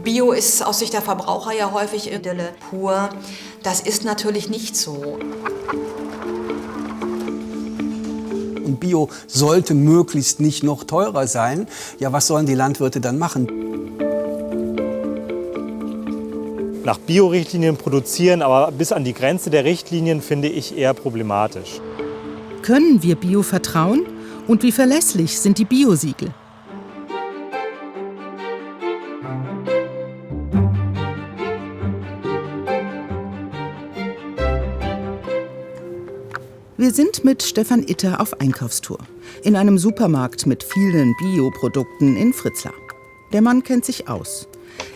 Bio ist aus Sicht der Verbraucher ja häufig Idylle pur. Das ist natürlich nicht so. Und Bio sollte möglichst nicht noch teurer sein. Ja, was sollen die Landwirte dann machen? Nach Bio-Richtlinien produzieren, aber bis an die Grenze der Richtlinien finde ich eher problematisch. Können wir Bio vertrauen? Und wie verlässlich sind die Biosiegel? Wir sind mit Stefan Itter auf Einkaufstour. In einem Supermarkt mit vielen Bioprodukten in Fritzlar. Der Mann kennt sich aus.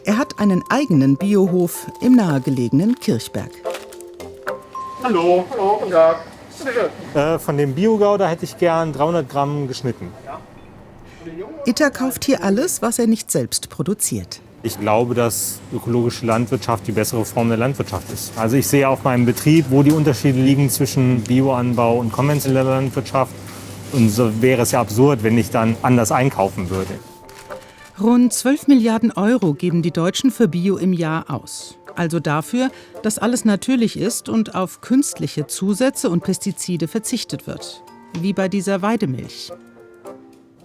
Er hat einen eigenen Biohof im nahegelegenen Kirchberg. Hallo, guten Tag. Von dem Biogouda hätte ich gern 300 Gramm geschnitten. Itter kauft hier alles, was er nicht selbst produziert. Ich glaube, dass ökologische Landwirtschaft die bessere Form der Landwirtschaft ist. Also ich sehe auf meinem Betrieb, wo die Unterschiede liegen zwischen Bioanbau und konventioneller Landwirtschaft. Und so wäre es ja absurd, wenn ich dann anders einkaufen würde. Rund 12 Milliarden Euro geben die Deutschen für Bio im Jahr aus. Also dafür, dass alles natürlich ist und auf künstliche Zusätze und Pestizide verzichtet wird. Wie bei dieser Weidemilch.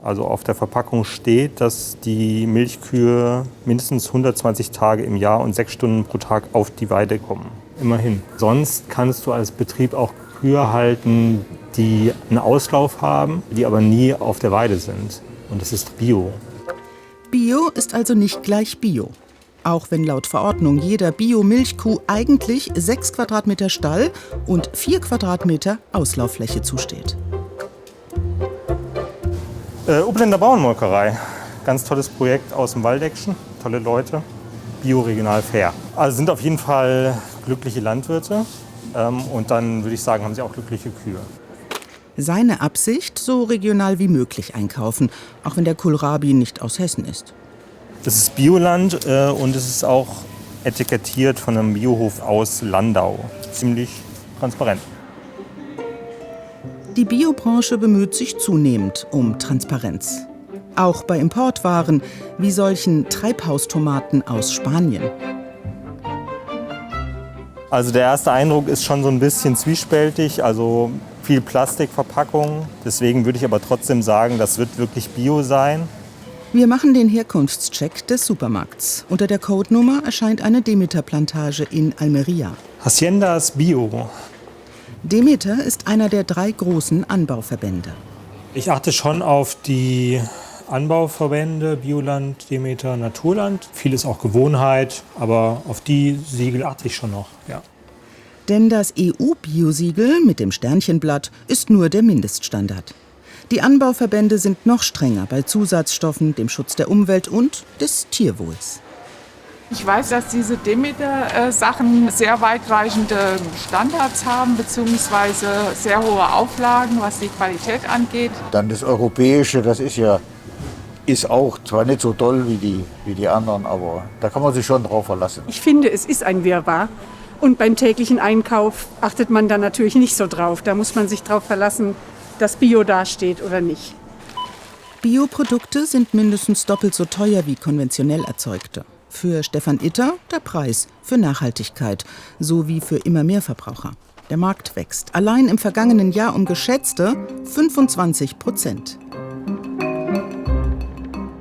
Also auf der Verpackung steht, dass die Milchkühe mindestens 120 Tage im Jahr und 6 Stunden pro Tag auf die Weide kommen. Immerhin. Sonst kannst du als Betrieb auch Kühe halten, die einen Auslauf haben, die aber nie auf der Weide sind. Und das ist Bio. Bio ist also nicht gleich Bio. Auch wenn laut Verordnung jeder Bio-Milchkuh eigentlich 6 Quadratmeter Stall und 4 Quadratmeter Auslauffläche zusteht. Upländer Bauernmolkerei. Ganz tolles Projekt aus dem Waldeckschen. Tolle Leute. Bio regional fair. Also sind auf jeden Fall glückliche Landwirte. Und dann würde ich sagen, haben sie auch glückliche Kühe. Seine Absicht, so regional wie möglich einkaufen, auch wenn der Kohlrabi nicht aus Hessen ist. Das ist Bioland und es ist auch etikettiert von einem Biohof aus Landau. Ziemlich transparent. Die Biobranche bemüht sich zunehmend um Transparenz. Auch bei Importwaren wie solchen Treibhaustomaten aus Spanien. Also der erste Eindruck ist schon so ein bisschen zwiespältig, also viel Plastikverpackung. Deswegen würde ich aber trotzdem sagen, das wird wirklich Bio sein. Wir machen den Herkunftscheck des Supermarkts. Unter der Codenummer erscheint eine Demeter-Plantage in Almería. Haciendas Bio. Demeter ist einer der 3 großen Anbauverbände. Ich achte schon auf die Anbauverbände, Bioland, Demeter, Naturland. Vieles auch Gewohnheit, aber auf die Siegel achte ich schon noch, ja. Denn das EU-Biosiegel mit dem Sternchenblatt ist nur der Mindeststandard. Die Anbauverbände sind noch strenger bei Zusatzstoffen, dem Schutz der Umwelt und des Tierwohls. Ich weiß, dass diese Demeter-Sachen sehr weitreichende Standards haben, beziehungsweise sehr hohe Auflagen, was die Qualität angeht. Dann das Europäische, das ist auch zwar nicht so toll wie die anderen, aber da kann man sich schon drauf verlassen. Ich finde, es ist ein Wirrwarr. Und beim täglichen Einkauf achtet man da natürlich nicht so drauf. Da muss man sich drauf verlassen, dass Bio dasteht oder nicht. Bioprodukte sind mindestens doppelt so teuer wie konventionell erzeugte. Für Stefan Itter der Preis für Nachhaltigkeit, sowie für immer mehr Verbraucher. Der Markt wächst. Allein im vergangenen Jahr um geschätzte 25%.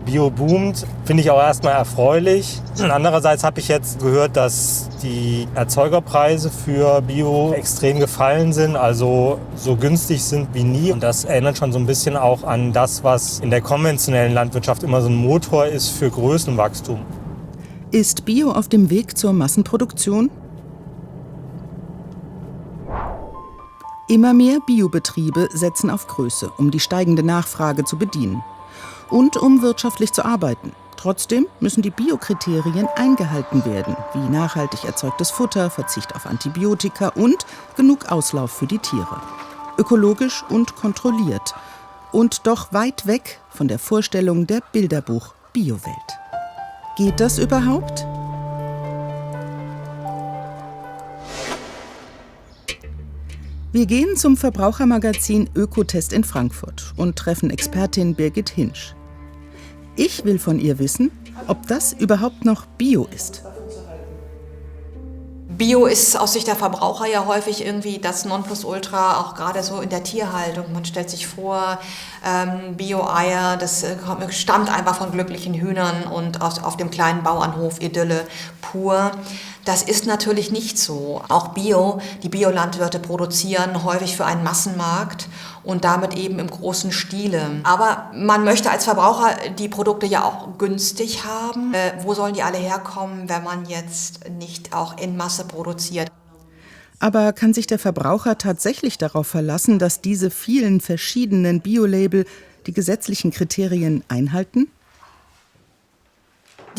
Bio boomt, finde ich auch erstmal erfreulich. Andererseits habe ich jetzt gehört, dass die Erzeugerpreise für Bio extrem gefallen sind, also so günstig sind wie nie. Und das erinnert schon so ein bisschen auch an das, was in der konventionellen Landwirtschaft immer so ein Motor ist für Größenwachstum. Ist Bio auf dem Weg zur Massenproduktion? Immer mehr Biobetriebe setzen auf Größe, um die steigende Nachfrage zu bedienen. Und um wirtschaftlich zu arbeiten. Trotzdem müssen die Biokriterien eingehalten werden, wie nachhaltig erzeugtes Futter, Verzicht auf Antibiotika und genug Auslauf für die Tiere. Ökologisch und kontrolliert. Und doch weit weg von der Vorstellung der Bilderbuch-Biowelt. Geht das überhaupt? Wir gehen zum Verbrauchermagazin Ökotest in Frankfurt und treffen Expertin Birgit Hinsch. Ich will von ihr wissen, ob das überhaupt noch Bio ist. Bio ist aus Sicht der Verbraucher ja häufig irgendwie das Nonplusultra, auch gerade so in der Tierhaltung. Man stellt sich vor, Bio-Eier, das stammt einfach von glücklichen Hühnern und auf dem kleinen Bauernhof Idylle pur. Das ist natürlich nicht so. Auch die Biolandwirte produzieren häufig für einen Massenmarkt und damit eben im großen Stile. Aber man möchte als Verbraucher die Produkte ja auch günstig haben. Wo sollen die alle herkommen, wenn man jetzt nicht auch in Masse produziert? Aber kann sich der Verbraucher tatsächlich darauf verlassen, dass diese vielen verschiedenen Biolabel die gesetzlichen Kriterien einhalten?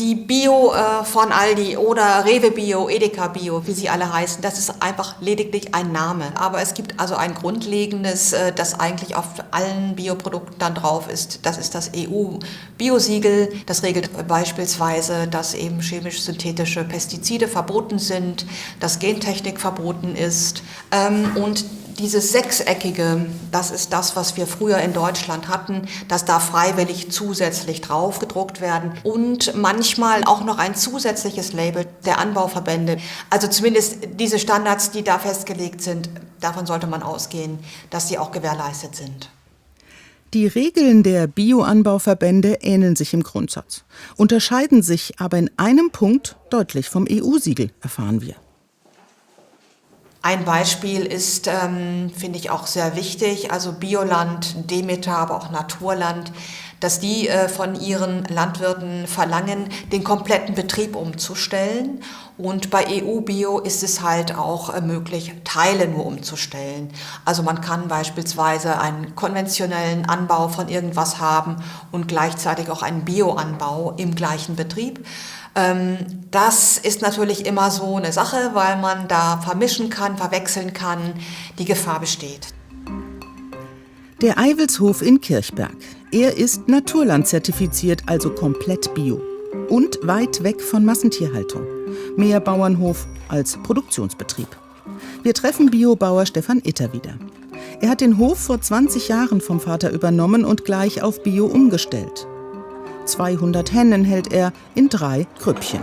Die Bio von Aldi oder Rewe Bio, Edeka Bio, wie sie alle heißen, das ist einfach lediglich ein Name. Aber es gibt also ein grundlegendes, das eigentlich auf allen Bioprodukten dann drauf ist. Das ist das EU-Biosiegel. Das regelt beispielsweise, dass eben chemisch-synthetische Pestizide verboten sind, dass Gentechnik verboten ist und dieses Sechseckige, das ist das, was wir früher in Deutschland hatten. Das darf freiwillig zusätzlich drauf gedruckt werden. Und manchmal auch noch ein zusätzliches Label der Anbauverbände. Also zumindest diese Standards, die da festgelegt sind, davon sollte man ausgehen, dass sie auch gewährleistet sind. Die Regeln der Bioanbauverbände ähneln sich im Grundsatz, unterscheiden sich aber in einem Punkt deutlich vom EU-Siegel, erfahren wir. Ein Beispiel ist, finde ich auch sehr wichtig, also Bioland, Demeter, aber auch Naturland, dass die von ihren Landwirten verlangen, den kompletten Betrieb umzustellen. Und bei EU-Bio ist es halt auch möglich, Teile nur umzustellen. Also man kann beispielsweise einen konventionellen Anbau von irgendwas haben und gleichzeitig auch einen Bioanbau im gleichen Betrieb. Das ist natürlich immer so eine Sache, weil man da vermischen kann, verwechseln kann. Die Gefahr besteht. Der Eiwelshof in Kirchberg. Er ist Naturland-zertifiziert, also komplett Bio. Und weit weg von Massentierhaltung. Mehr Bauernhof als Produktionsbetrieb. Wir treffen Biobauer Stefan Itter wieder. Er hat den Hof vor 20 Jahren vom Vater übernommen und gleich auf Bio umgestellt. 200 Hennen hält er in 3 Krüppchen.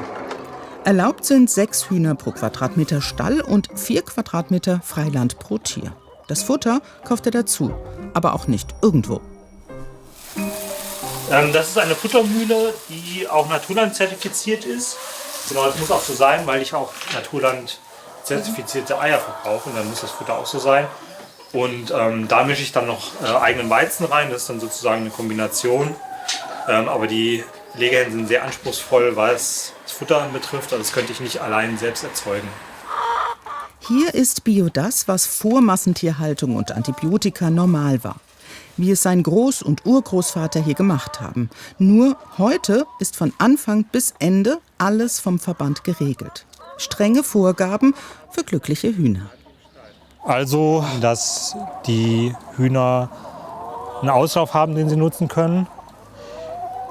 Erlaubt sind 6 Hühner pro Quadratmeter Stall und 4 Quadratmeter Freiland pro Tier. Das Futter kauft er dazu, aber auch nicht irgendwo. Das ist eine Futtermühle, die auch Naturland zertifiziert ist. Genau, das muss auch so sein, weil ich auch Naturland zertifizierte Eier verkaufe. Und dann muss das Futter auch so sein. Und da mische ich dann noch eigenen Weizen rein. Das ist dann sozusagen eine Kombination. Aber die Legehennen sind sehr anspruchsvoll, was das Futter anbetrifft. Also das könnte ich nicht allein selbst erzeugen. Hier ist Bio das, was vor Massentierhaltung und Antibiotika normal war. Wie es sein Groß- und Urgroßvater hier gemacht haben. Nur heute ist von Anfang bis Ende alles vom Verband geregelt. Strenge Vorgaben für glückliche Hühner. Also, dass die Hühner einen Auslauf haben, den sie nutzen können.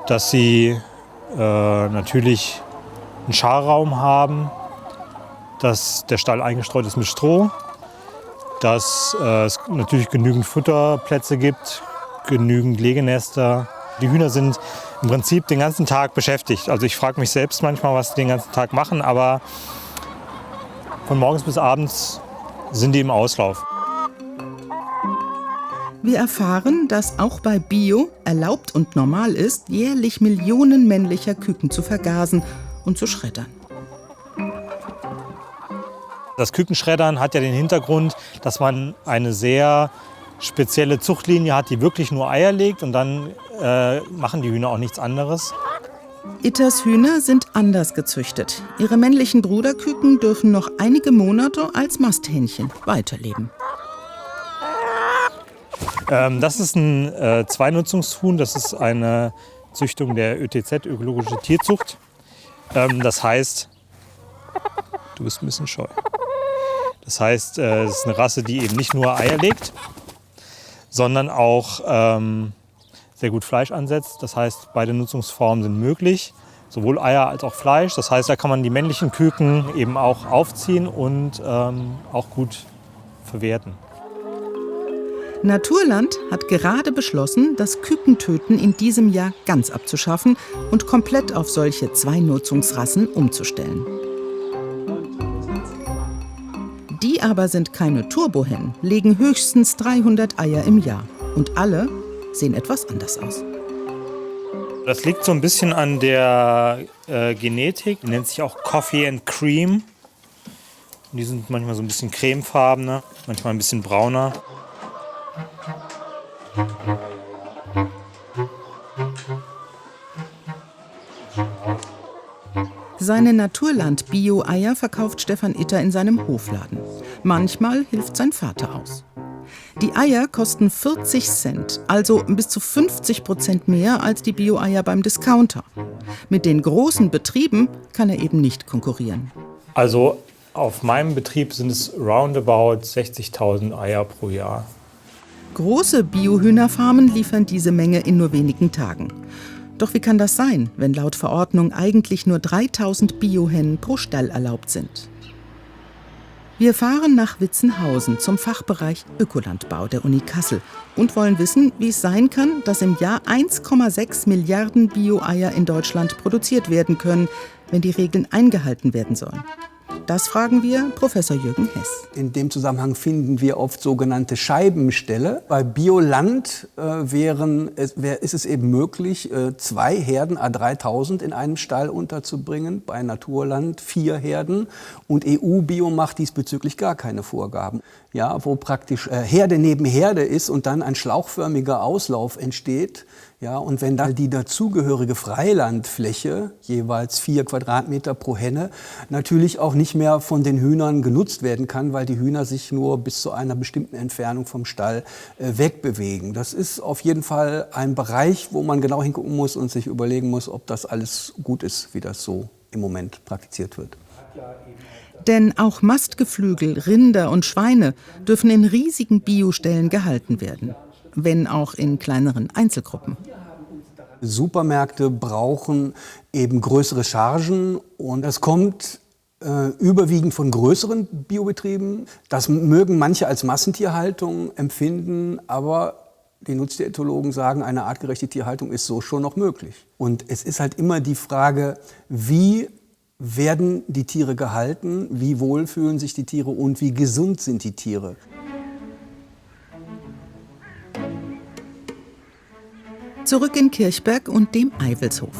Dass sie natürlich einen Scharraum haben, dass der Stall eingestreut ist mit Stroh, dass es natürlich genügend Futterplätze gibt, genügend Legenester. Die Hühner sind im Prinzip den ganzen Tag beschäftigt. Also ich frage mich selbst manchmal, was sie den ganzen Tag machen, aber von morgens bis abends sind die im Auslauf. Wir erfahren, dass auch bei Bio erlaubt und normal ist, jährlich Millionen männlicher Küken zu vergasen und zu schreddern. Das Kükenschreddern hat ja den Hintergrund, dass man eine sehr spezielle Zuchtlinie hat, die wirklich nur Eier legt und dann machen die Hühner auch nichts anderes. Itters Hühner sind anders gezüchtet. Ihre männlichen Bruderküken dürfen noch einige Monate als Masthähnchen weiterleben. Das ist ein Zweinutzungshuhn, das ist eine Züchtung der ÖTZ, ökologische Tierzucht. Das heißt, du bist ein bisschen scheu. Das heißt, es ist eine Rasse, die eben nicht nur Eier legt, sondern auch sehr gut Fleisch ansetzt. Das heißt, beide Nutzungsformen sind möglich, sowohl Eier als auch Fleisch. Das heißt, da kann man die männlichen Küken eben auch aufziehen und auch gut verwerten. Naturland hat gerade beschlossen, das Kükentöten in diesem Jahr ganz abzuschaffen und komplett auf solche Zweinutzungsrassen umzustellen. Die aber sind keine Turbohennen, legen höchstens 300 Eier im Jahr. Und alle sehen etwas anders aus. Das liegt so ein bisschen an der Genetik. Die nennt sich auch Coffee and Cream. Die sind manchmal so ein bisschen cremefarbener, manchmal ein bisschen brauner. Seine Naturland-Bio-Eier verkauft Stefan Itter in seinem Hofladen. Manchmal hilft sein Vater aus. Die Eier kosten 40 Cent, also bis zu 50% mehr als die Bio-Eier beim Discounter. Mit den großen Betrieben kann er eben nicht konkurrieren. Also auf meinem Betrieb sind es roundabout 60.000 Eier pro Jahr. Große Biohühnerfarmen liefern diese Menge in nur wenigen Tagen. Doch wie kann das sein, wenn laut Verordnung eigentlich nur 3.000 Biohennen pro Stall erlaubt sind? Wir fahren nach Witzenhausen zum Fachbereich Ökolandbau der Uni Kassel und wollen wissen, wie es sein kann, dass im Jahr 1,6 Milliarden Bio-Eier in Deutschland produziert werden können, wenn die Regeln eingehalten werden sollen. Das fragen wir Professor Jürgen Hess. In dem Zusammenhang finden wir oft sogenannte Scheibenställe. Bei Bioland ist es eben möglich, 2 Herden à 3.000 in einem Stall unterzubringen. Bei Naturland 4 Herden. Und EU-Bio macht diesbezüglich gar keine Vorgaben. Ja, wo praktisch Herde neben Herde ist und dann ein schlauchförmiger Auslauf entsteht. Ja, und wenn dann die dazugehörige Freilandfläche, jeweils 4 Quadratmeter pro Henne, natürlich auch nicht mehr von den Hühnern genutzt werden kann, weil die Hühner sich nur bis zu einer bestimmten Entfernung vom Stall wegbewegen. Das ist auf jeden Fall ein Bereich, wo man genau hingucken muss und sich überlegen muss, ob das alles gut ist, wie das so im Moment praktiziert wird. Denn auch Mastgeflügel, Rinder und Schweine dürfen in riesigen Bioställen gehalten werden, wenn auch in kleineren Einzelgruppen. Supermärkte brauchen eben größere Chargen und das kommt überwiegend von größeren Biobetrieben. Das mögen manche als Massentierhaltung empfinden, aber die Nutztierethologen sagen, eine artgerechte Tierhaltung ist so schon noch möglich. Und es ist halt immer die Frage, wie werden die Tiere gehalten, wie wohl fühlen sich die Tiere und wie gesund sind die Tiere. Zurück in Kirchberg und dem Eivelshof.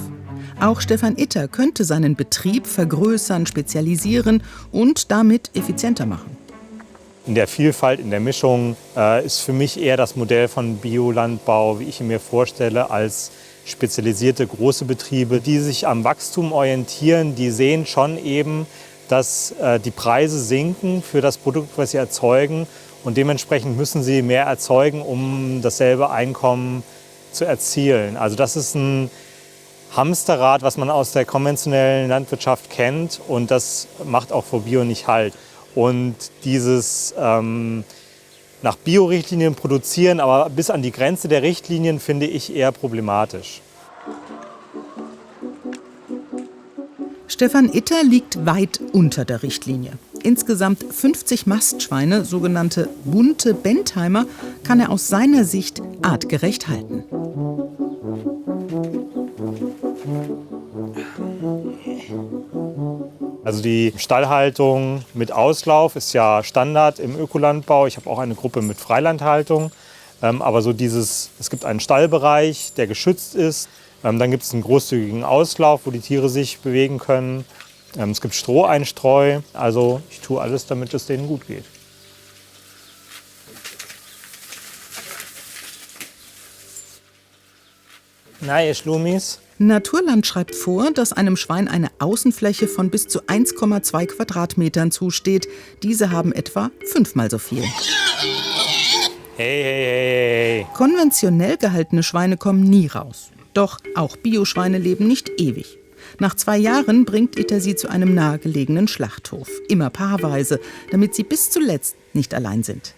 Auch Stefan Itter könnte seinen Betrieb vergrößern, spezialisieren und damit effizienter machen. In der Vielfalt, in der Mischung ist für mich eher das Modell von Biolandbau, wie ich ihn mir vorstelle, als spezialisierte große Betriebe, die sich am Wachstum orientieren, die sehen schon eben, dass die Preise sinken für das Produkt, was sie erzeugen. Und dementsprechend müssen sie mehr erzeugen, um dasselbe Einkommen zu erzielen. Also das ist ein Hamsterrad, was man aus der konventionellen Landwirtschaft kennt. Und das macht auch vor Bio nicht Halt. Und dieses nach Bio-Richtlinien produzieren, aber bis an die Grenze der Richtlinien, finde ich eher problematisch. Stefan Itter liegt weit unter der Richtlinie. Insgesamt 50 Mastschweine, sogenannte bunte Bentheimer, kann er aus seiner Sicht artgerecht halten. Also die Stallhaltung mit Auslauf ist ja Standard im Ökolandbau. Ich habe auch eine Gruppe mit Freilandhaltung. Aber so es gibt einen Stallbereich, der geschützt ist. Dann gibt es einen großzügigen Auslauf, wo die Tiere sich bewegen können. Es gibt Stroheinstreu. Also ich tue alles, damit es denen gut geht. Na, ihr Schlumis? Naturland schreibt vor, dass einem Schwein eine Außenfläche von bis zu 1,2 Quadratmetern zusteht. Diese haben etwa 5-mal so viel. Hey. Konventionell gehaltene Schweine kommen nie raus. Doch auch Bioschweine leben nicht ewig. Nach 2 Jahren bringt Itter sie zu einem nahegelegenen Schlachthof. Immer paarweise, damit sie bis zuletzt nicht allein sind.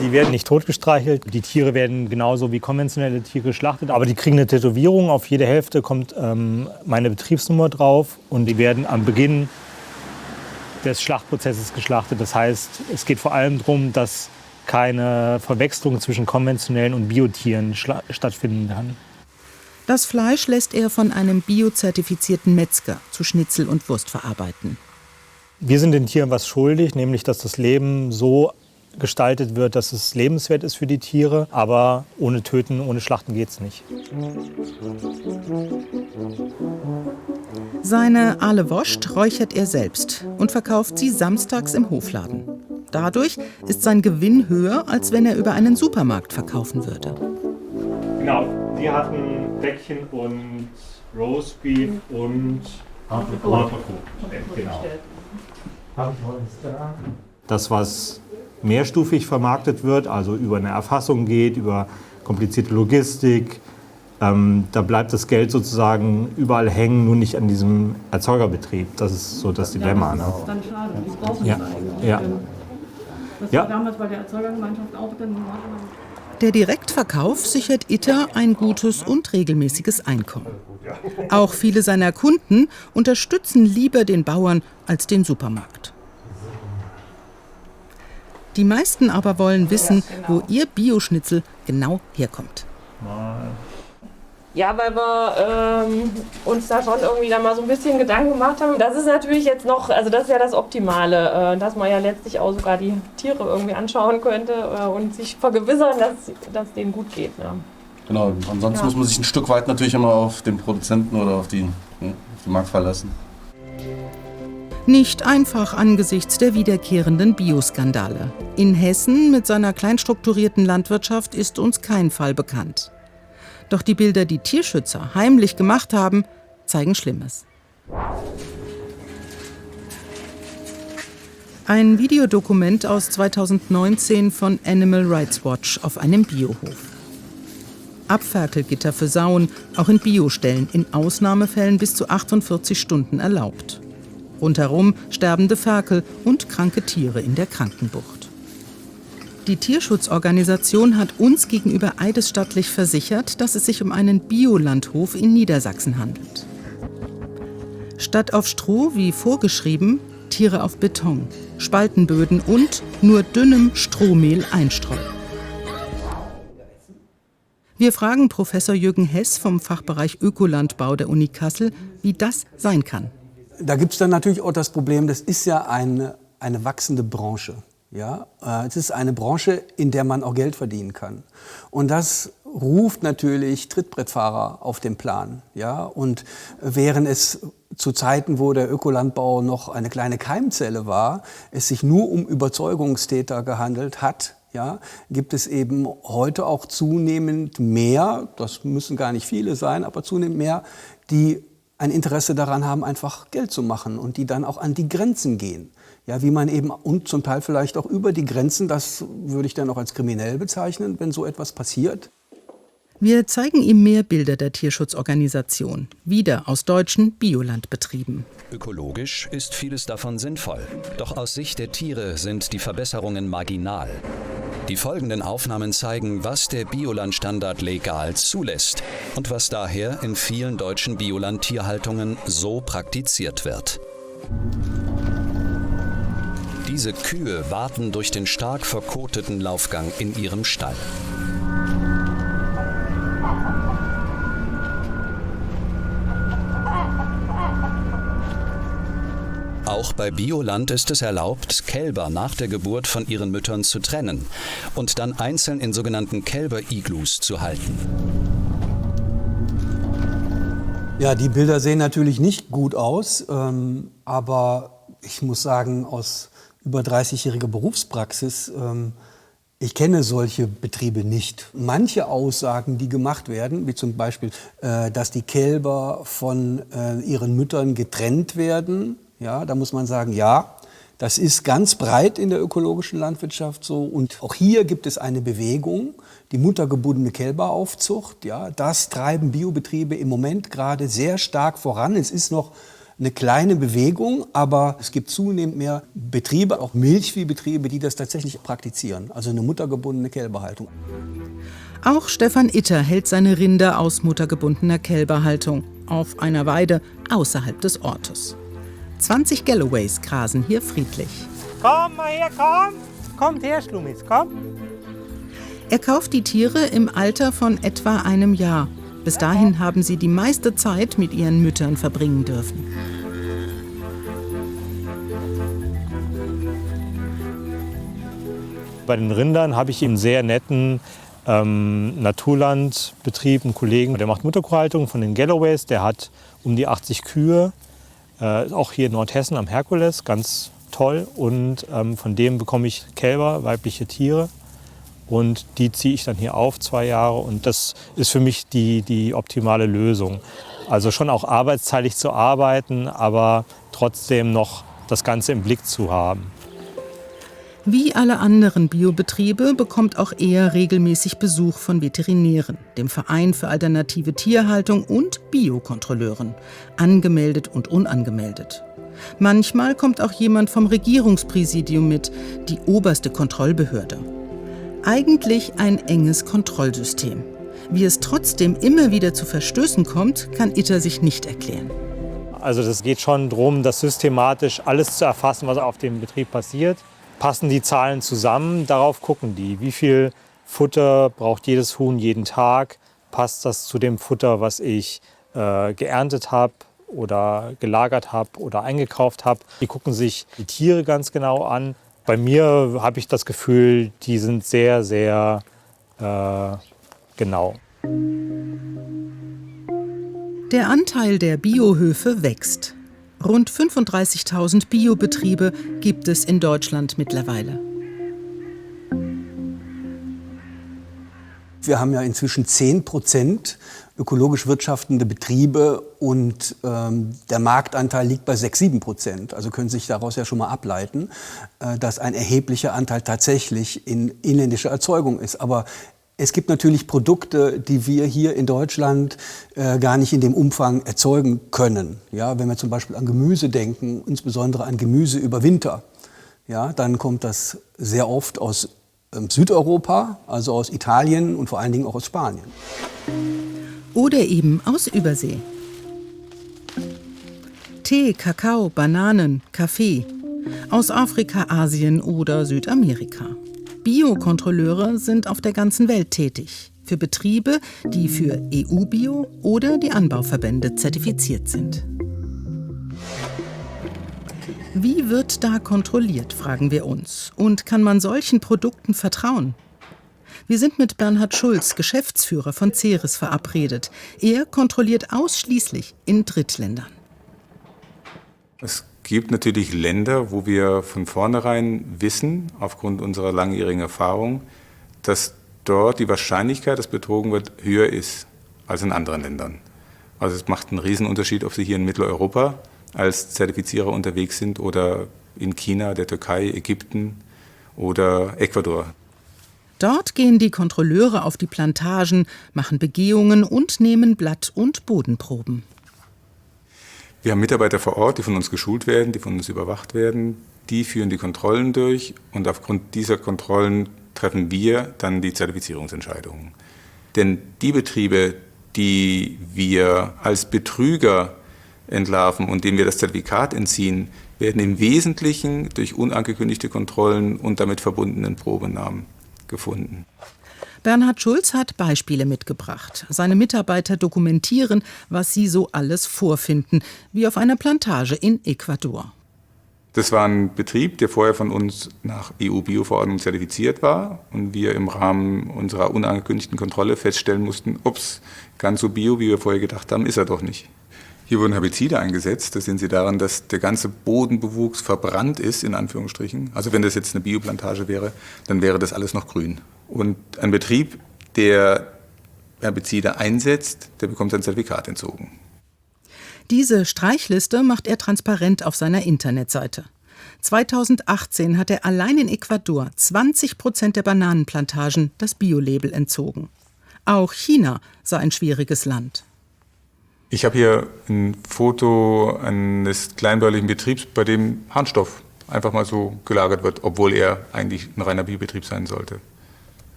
Die werden nicht totgestreichelt. Die Tiere werden genauso wie konventionelle Tiere geschlachtet. Aber die kriegen eine Tätowierung. Auf jede Hälfte kommt meine Betriebsnummer drauf. Und die werden am Beginn des Schlachtprozesses geschlachtet. Das heißt, es geht vor allem darum, dass keine Verwechslung zwischen konventionellen und Biotieren stattfinden kann. Das Fleisch lässt er von einem biozertifizierten Metzger zu Schnitzel und Wurst verarbeiten. Wir sind den Tieren was schuldig, nämlich dass das Leben so gestaltet wird, dass es lebenswert ist für die Tiere. Aber ohne Töten, ohne Schlachten geht es nicht. Seine Aale Wurst räuchert er selbst und verkauft sie samstags im Hofladen. Dadurch ist sein Gewinn höher, als wenn er über einen Supermarkt verkaufen würde. Genau, die hatten Bäckchen und Roastbeef und Haferbrot. Genau. Das, was mehrstufig vermarktet wird, also über eine Erfassung geht, über komplizierte Logistik, da bleibt das Geld sozusagen überall hängen, nur nicht an diesem Erzeugerbetrieb. Das ist so das Dilemma. Das ist dann schade, das braucht Ja. nicht eigentlich. Ja. Das Ja. war damals bei der Erzeugergemeinschaft auch dann. Der Direktverkauf sichert Itter ein gutes und regelmäßiges Einkommen. Auch viele seiner Kunden unterstützen lieber den Bauern als den Supermarkt. Die meisten aber wollen wissen, wo ihr Bioschnitzel genau herkommt. Ja, weil wir uns da schon irgendwie dann mal so ein bisschen Gedanken gemacht haben. Das ist natürlich jetzt noch, also das ist ja das Optimale, dass man ja letztlich auch sogar die Tiere irgendwie anschauen könnte und sich vergewissern, dass es denen gut geht. Ne? Genau, ansonsten muss man sich ein Stück weit natürlich immer auf den Produzenten oder auf den Markt verlassen. Nicht einfach angesichts der wiederkehrenden Bioskandale. In Hessen mit seiner kleinstrukturierten Landwirtschaft ist uns kein Fall bekannt. Doch die Bilder, die Tierschützer heimlich gemacht haben, zeigen Schlimmes. Ein Videodokument aus 2019 von Animal Rights Watch auf einem Biohof. Abferkelgitter für Sauen, auch in Bioställen, in Ausnahmefällen bis zu 48 Stunden erlaubt. Rundherum sterbende Ferkel und kranke Tiere in der Krankenbucht. Die Tierschutzorganisation hat uns gegenüber eidesstattlich versichert, dass es sich um einen Biolandhof in Niedersachsen handelt. Statt auf Stroh, wie vorgeschrieben, Tiere auf Beton, Spaltenböden und nur dünnem Strohmehl einstreuen. Wir fragen Professor Jürgen Hess vom Fachbereich Ökolandbau der Uni Kassel, wie das sein kann. Da gibt es dann natürlich auch das Problem, das ist ja eine wachsende Branche. Ja? Es ist eine Branche, in der man auch Geld verdienen kann. Und das ruft natürlich Trittbrettfahrer auf den Plan. Ja? Und während es zu Zeiten, wo der Ökolandbau noch eine kleine Keimzelle war, es sich nur um Überzeugungstäter gehandelt hat, ja, gibt es eben heute auch zunehmend mehr, das müssen gar nicht viele sein, aber zunehmend mehr, die ein Interesse daran haben, einfach Geld zu machen und die dann auch an die Grenzen gehen. Ja, wie man eben, und zum Teil vielleicht auch über die Grenzen, das würde ich dann auch als kriminell bezeichnen, wenn so etwas passiert. Wir zeigen ihm mehr Bilder der Tierschutzorganisation, wieder aus deutschen Biolandbetrieben. Ökologisch ist vieles davon sinnvoll. Doch aus Sicht der Tiere sind die Verbesserungen marginal. Die folgenden Aufnahmen zeigen, was der Biolandstandard legal zulässt und was daher in vielen deutschen Bioland-Tierhaltungen so praktiziert wird. Diese Kühe warten durch den stark verkoteten Laufgang in ihrem Stall. Auch bei Bioland ist es erlaubt, Kälber nach der Geburt von ihren Müttern zu trennen und dann einzeln in sogenannten Kälber-Iglus zu halten. Ja, die Bilder sehen natürlich nicht gut aus, aber ich muss sagen, aus über 30-jähriger Berufspraxis, ich kenne solche Betriebe nicht. Manche Aussagen, die gemacht werden, wie zum Beispiel, dass die Kälber von ihren Müttern getrennt werden, ja, da muss man sagen, ja, das ist ganz breit in der ökologischen Landwirtschaft so. Und auch hier gibt es eine Bewegung, die muttergebundene Kälberaufzucht. Ja, das treiben Biobetriebe im Moment gerade sehr stark voran. Es ist noch eine kleine Bewegung, aber es gibt zunehmend mehr Betriebe, auch Milchviehbetriebe, die das tatsächlich praktizieren. Also eine muttergebundene Kälberhaltung. Auch Stefan Itter hält seine Rinder aus muttergebundener Kälberhaltung auf einer Weide außerhalb des Ortes. 20 Galloways grasen hier friedlich. Komm mal her, komm! Kommt her, Schlummis, komm! Er kauft die Tiere im Alter von etwa einem Jahr. Bis dahin haben sie die meiste Zeit mit ihren Müttern verbringen dürfen. Bei den Rindern habe ich einen sehr netten Naturlandbetrieb, einen Kollegen, der macht Mutterkuhhaltung von den Galloways. Der hat um die 80 Kühe, auch hier in Nordhessen am Herkules, ganz toll. Und von dem bekomme ich Kälber, weibliche Tiere. Und die ziehe ich dann hier auf 2 Jahre. Und das ist für mich die optimale Lösung. Also schon auch arbeitsteilig zu arbeiten, aber trotzdem noch das Ganze im Blick zu haben. Wie alle anderen Biobetriebe bekommt auch er regelmäßig Besuch von Veterinären, dem Verein für alternative Tierhaltung und Biokontrolleuren, angemeldet und unangemeldet. Manchmal kommt auch jemand vom Regierungspräsidium mit, die oberste Kontrollbehörde. Eigentlich ein enges Kontrollsystem. Wie es trotzdem immer wieder zu Verstößen kommt, kann Itter sich nicht erklären. Also das geht schon darum, das systematisch alles zu erfassen, was auf dem Betrieb passiert. Passen die Zahlen zusammen, darauf gucken die. Wie viel Futter braucht jedes Huhn jeden Tag? Passt das zu dem Futter, was ich geerntet habe oder gelagert habe oder eingekauft habe? Die gucken sich die Tiere ganz genau an. Bei mir habe ich das Gefühl, die sind sehr, sehr genau. Der Anteil der Biohöfe wächst. Rund 35.000 Biobetriebe gibt es in Deutschland mittlerweile. Wir haben ja inzwischen 10% ökologisch wirtschaftende Betriebe und der Marktanteil liegt bei 6-7%. Also können Sie sich daraus ja schon mal ableiten, dass ein erheblicher Anteil tatsächlich in inländischer Erzeugung ist. Aber es gibt natürlich Produkte, die wir hier in Deutschland gar nicht in dem Umfang erzeugen können. Ja, wenn wir zum Beispiel an Gemüse denken, insbesondere an Gemüse über Winter, ja, dann kommt das sehr oft aus Südeuropa, also aus Italien und vor allen Dingen auch aus Spanien. Oder eben aus Übersee. Tee, Kakao, Bananen, Kaffee. Aus Afrika, Asien oder Südamerika. Biokontrolleure sind auf der ganzen Welt tätig. Für Betriebe, die für EU-Bio oder die Anbauverbände zertifiziert sind. Wie wird da kontrolliert, fragen wir uns. Und kann man solchen Produkten vertrauen? Wir sind mit Bernhard Schulz, Geschäftsführer von Ceres, verabredet. Er kontrolliert ausschließlich in Drittländern. Es gibt natürlich Länder, wo wir von vornherein wissen, aufgrund unserer langjährigen Erfahrung, dass dort die Wahrscheinlichkeit, dass betrogen wird, höher ist als in anderen Ländern. Also es macht einen Riesenunterschied, ob Sie hier in Mitteleuropa als Zertifizierer unterwegs sind oder in China, der Türkei, Ägypten oder Ecuador. Dort gehen die Kontrolleure auf die Plantagen, machen Begehungen und nehmen Blatt- und Bodenproben. Wir haben Mitarbeiter vor Ort, die von uns geschult werden, die von uns überwacht werden. Die führen die Kontrollen durch und aufgrund dieser Kontrollen treffen wir dann die Zertifizierungsentscheidungen. Denn die Betriebe, die wir als Betrüger entlarven und denen wir das Zertifikat entziehen, werden im Wesentlichen durch unangekündigte Kontrollen und damit verbundenen Probenahmen gefunden. Bernhard Schulz hat Beispiele mitgebracht. Seine Mitarbeiter dokumentieren, was sie so alles vorfinden, wie auf einer Plantage in Ecuador. Das war ein Betrieb, der vorher von uns nach EU-Bio-Verordnung zertifiziert war und wir im Rahmen unserer unangekündigten Kontrolle feststellen mussten, ups, ganz so bio, wie wir vorher gedacht haben, ist er doch nicht. Hier wurden Herbizide eingesetzt. Das sehen Sie daran, dass der ganze Bodenbewuchs verbrannt ist, in Anführungsstrichen. Also wenn das jetzt eine Bioplantage wäre, dann wäre das alles noch grün. Und ein Betrieb, der Herbizide einsetzt, der bekommt sein Zertifikat entzogen. Diese Streichliste macht er transparent auf seiner Internetseite. 2018 hat er allein in Ecuador 20% der Bananenplantagen das Bio-Label entzogen. Auch China sei ein schwieriges Land. Ich habe hier ein Foto eines kleinbäuerlichen Betriebs, bei dem Harnstoff einfach mal so gelagert wird, obwohl er eigentlich ein reiner Biobetrieb sein sollte.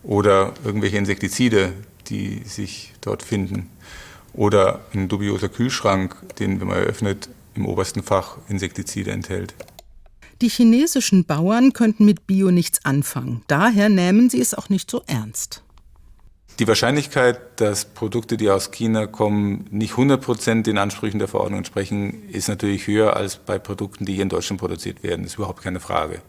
Oder irgendwelche Insektizide, die sich dort finden. Oder ein dubioser Kühlschrank, den, wenn man eröffnet, im obersten Fach Insektizide enthält. Die chinesischen Bauern könnten mit Bio nichts anfangen. Daher nehmen sie es auch nicht so ernst. Die Wahrscheinlichkeit, dass Produkte, die aus China kommen, nicht 100% den Ansprüchen der Verordnung entsprechen, ist natürlich höher als bei Produkten, die hier in Deutschland produziert werden. Das ist überhaupt keine Frage.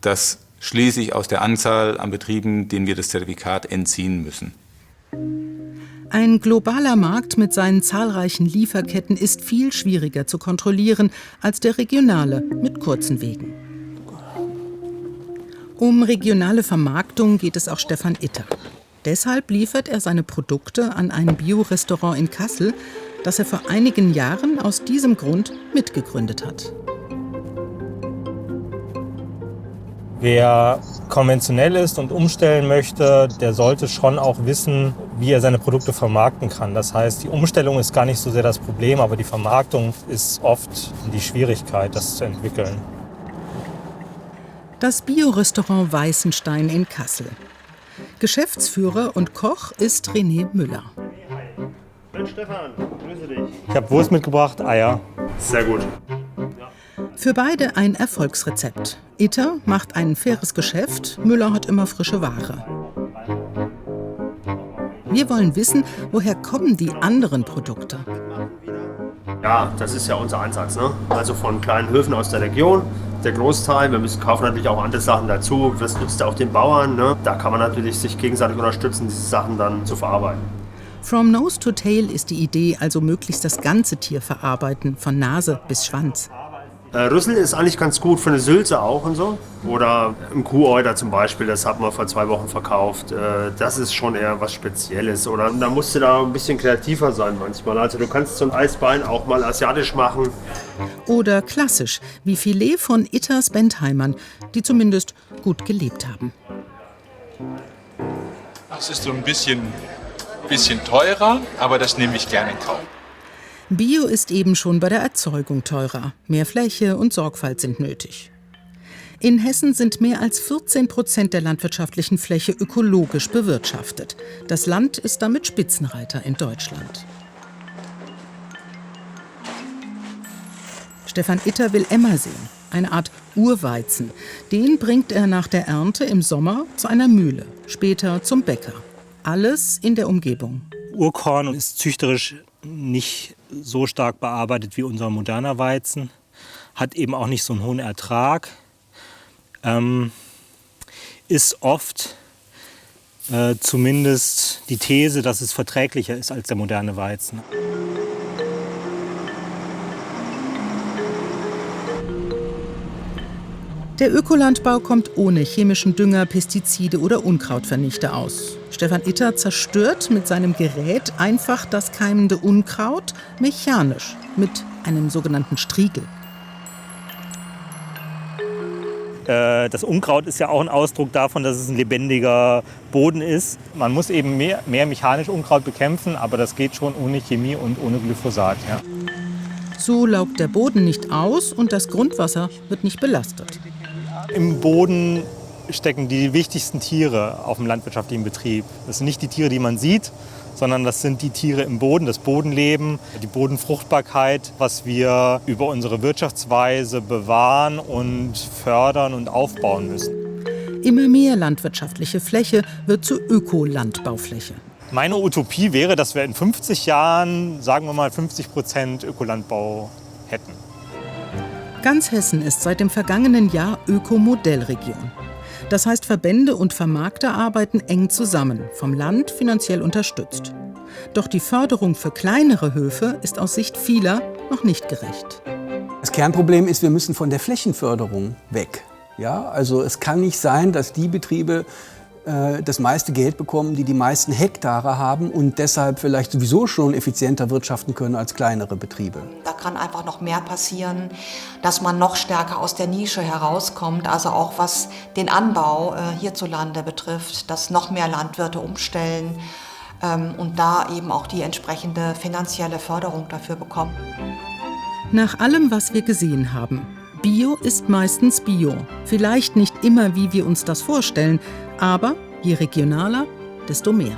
Das schließe ich aus der Anzahl an Betrieben, denen wir das Zertifikat entziehen müssen. Ein globaler Markt mit seinen zahlreichen Lieferketten ist viel schwieriger zu kontrollieren als der regionale mit kurzen Wegen. Um regionale Vermarktung geht es auch Stefan Itter. Deshalb liefert er seine Produkte an ein Bio-Restaurant in Kassel, das er vor einigen Jahren aus diesem Grund mitgegründet hat. Wer konventionell ist und umstellen möchte, der sollte schon auch wissen, wie er seine Produkte vermarkten kann. Das heißt, die Umstellung ist gar nicht so sehr das Problem, aber die Vermarktung ist oft die Schwierigkeit, das zu entwickeln. Das Bio-Restaurant Weißenstein in Kassel. Geschäftsführer und Koch ist René Müller. Mensch, Stefan, grüße dich. Ich habe Wurst mitgebracht, Eier. Sehr gut. Für beide ein Erfolgsrezept. Itter macht ein faires Geschäft, Müller hat immer frische Ware. Wir wollen wissen, woher kommen die anderen Produkte? Ja, das ist ja unser Ansatz, ne? Also von kleinen Höfen aus der Region. Der Großteil, wir müssen kaufen natürlich auch andere Sachen dazu. Das nützt auch den Bauern, ne? Da kann man natürlich sich gegenseitig unterstützen, diese Sachen dann zu verarbeiten. From Nose to Tail ist die Idee, also möglichst das ganze Tier verarbeiten, von Nase bis Schwanz. Rüssel ist eigentlich ganz gut für eine Sülze auch und so. Oder ein Kuhäuter zum Beispiel, das hat man vor 2 Wochen verkauft. Das ist schon eher was Spezielles. Oder da musst du da ein bisschen kreativer sein manchmal. Also du kannst so ein Eisbein auch mal asiatisch machen. Oder klassisch, wie Filet von Itters Bentheimern, die zumindest gut gelebt haben. Das ist so ein bisschen teurer, aber das nehme ich gerne in Kauf. Bio ist eben schon bei der Erzeugung teurer. Mehr Fläche und Sorgfalt sind nötig. In Hessen sind mehr als 14% der landwirtschaftlichen Fläche ökologisch bewirtschaftet. Das Land ist damit Spitzenreiter in Deutschland. Stefan Itter will Emmer sehen, eine Art Urweizen. Den bringt er nach der Ernte im Sommer zu einer Mühle, später zum Bäcker. Alles in der Umgebung. Urkorn ist züchterisch nicht so stark bearbeitet wie unser moderner Weizen, hat eben auch nicht so einen hohen Ertrag, ist oft zumindest die These, dass es verträglicher ist als der moderne Weizen. Der Ökolandbau kommt ohne chemischen Dünger, Pestizide oder Unkrautvernichter aus. Stefan Itter zerstört mit seinem Gerät einfach das keimende Unkraut mechanisch mit einem sogenannten Striegel. Das Unkraut ist ja auch ein Ausdruck davon, dass es ein lebendiger Boden ist. Man muss eben mehr mechanisch Unkraut bekämpfen, aber das geht schon ohne Chemie und ohne Glyphosat. Ja. So laugt der Boden nicht aus und das Grundwasser wird nicht belastet. Im Boden stecken die wichtigsten Tiere auf dem landwirtschaftlichen Betrieb. Das sind nicht die Tiere, die man sieht, sondern das sind die Tiere im Boden, das Bodenleben, die Bodenfruchtbarkeit, was wir über unsere Wirtschaftsweise bewahren und fördern und aufbauen müssen. Immer mehr landwirtschaftliche Fläche wird zu Ökolandbaufläche. Meine Utopie wäre, dass wir in 50 Jahren, sagen wir mal, 50% Ökolandbau hätten. Ganz Hessen ist seit dem vergangenen Jahr Ökomodellregion. Das heißt, Verbände und Vermarkter arbeiten eng zusammen, vom Land finanziell unterstützt. Doch die Förderung für kleinere Höfe ist aus Sicht vieler noch nicht gerecht. Das Kernproblem ist, wir müssen von der Flächenförderung weg. Ja, also es kann nicht sein, dass die Betriebe das meiste Geld bekommen, die die meisten Hektare haben und deshalb vielleicht sowieso schon effizienter wirtschaften können als kleinere Betriebe. Da kann einfach noch mehr passieren, dass man noch stärker aus der Nische herauskommt, also auch was den Anbau hierzulande betrifft, dass noch mehr Landwirte umstellen und da eben auch die entsprechende finanzielle Förderung dafür bekommen. Nach allem, was wir gesehen haben, Bio ist meistens Bio. Vielleicht nicht immer, wie wir uns das vorstellen, aber je regionaler, desto mehr.